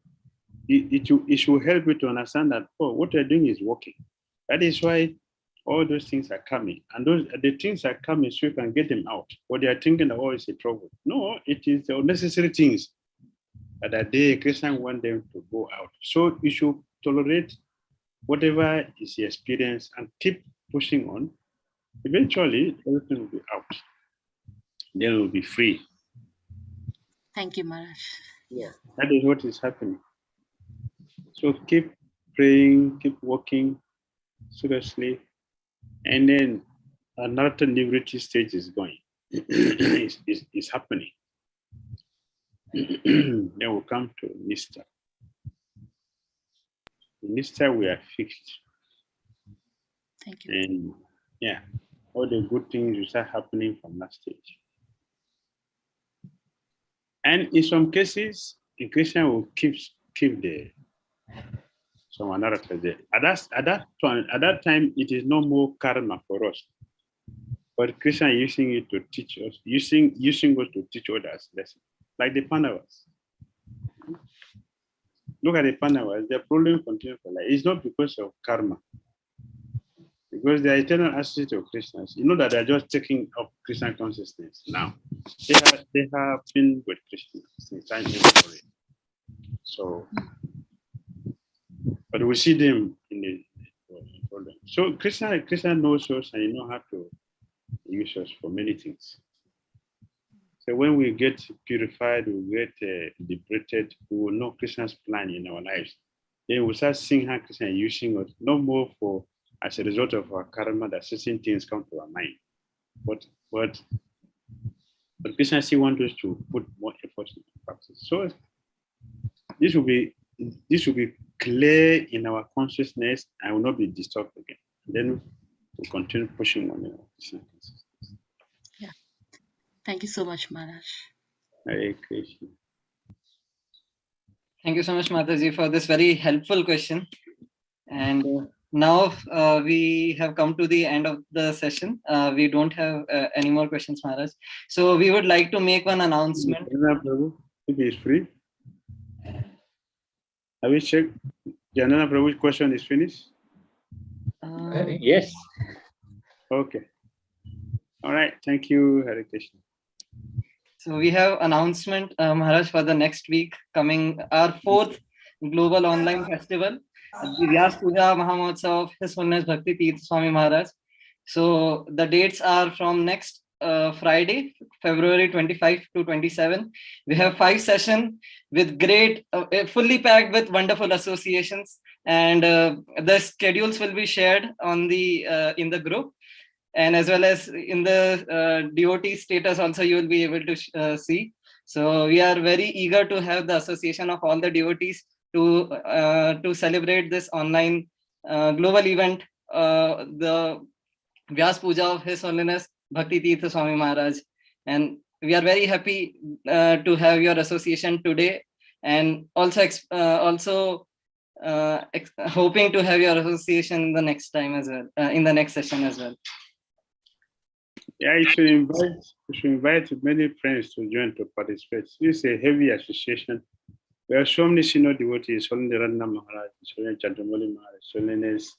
it should help you to understand that, oh, what you're doing is working. That is why all those things are coming. And the things are coming so you can get them out. What they are thinking, oh, it's a trouble. No, it is the unnecessary things that are there. Krishna want them to go out. So you should tolerate whatever is your experience and keep pushing on. Eventually, everything will be out. Then we'll be free. Thank you, Maharaj. Yeah, that is what is happening. So keep praying, keep working seriously, and then another liberty stage is going. It's happening. Then we'll come to Nista. In Nista, we are fixed. Thank you. And yeah, all the good things will start happening from that stage. And in some cases, the Christian will keep some narrative there. At that time, it is no more karma for us. But Krishna using it to teach us, using us to teach others lessons. Like the Pandavas. Look at the Pandavas, their problem continues for life. It's not because of karma. Because they are eternal associates of Krishnas. You know that they are just taking up Krishna consciousness now. They have been with Krishna since time immemorial. So, but we see them in the problem. So Krishna knows us and he knows how to use us for many things. So when we get purified, we get liberated, we will know Krishna's plan in our lives. Then we'll start seeing how Krishna is using us, no more for as a result of our karma that certain things come to our mind. But Krishna still wants us to put more effort into practice. So this will be clear in our consciousness and will not be disturbed again. Then we'll continue pushing on Krishna consciousness. Yeah. Thank you so much, Maharaj. Hare Krishna. Thank you so much, Mataji, for this very helpful question. And now we have come to the end of the session. We don't have any more questions, Maharaj. So we would like to make one announcement. If it's free. Have we checked? Janana Prabhu's question is finished? Yes. Okay. All right. Thank you, Hare Krishna. So we have announcement, Maharaj, for the next week coming, our 4th global online festival, the Vyas Puja Mahamotsav of His Holiness Bhakti 𝐸𝐸 Maharaj. So the dates are from next Friday, February 25 to 27. We have 5 sessions with great, fully packed with wonderful associations, and the schedules will be shared on the in the group, and as well as in the DOT status also you will be able to see. So we are very eager to have the association of all the devotees to celebrate this online global event, the Vyas Puja of His Holiness Bhakti 𝐸𝐸 Maharaj. And we are very happy to have your association today, and also hoping to have your association the next time as well, in the next session as well. Yeah, you should invite many friends to join to participate. This is a heavy association. There are so many senior devotees, Holiness Radha Maharaj, Holiness Chandramali Maharaj, Holiness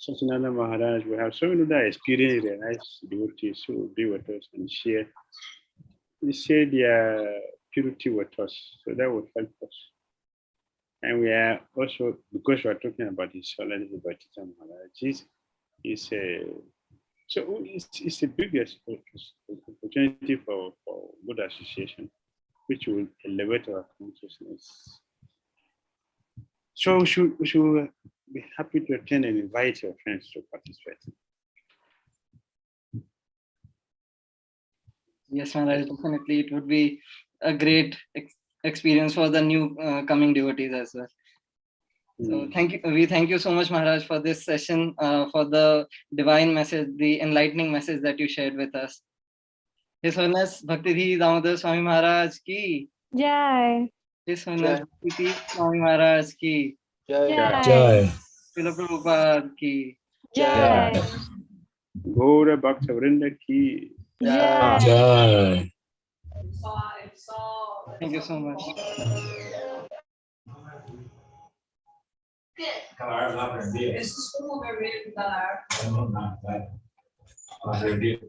Satyananda Maharaj. We have so many that experience, the nice devotees who will be with us and share their purity with us. So that will help us. And we are also, because we are talking about this Holiness Bhakti Maharaj, it's a big opportunity for good association, which will elevate our consciousness. So we should be happy to attend and invite your friends to participate. Yes, Maharaj, definitely. It would be a great experience for the new coming devotees as well. So thank you. We thank you so much, Maharaj, for this session, for the divine message, the enlightening message that you shared with us. His Holiness Bhakti Damodara Swami Maharaj ki Jai. His Holiness Bhakti Swami Maharaj ki Jai. Srila Prabhupada ki Jai. Gaura Bhakta Vrinda ki Jai. Thank you so much. Claro, lá aprender. Esses como beber da água. Não, vai. Aprender.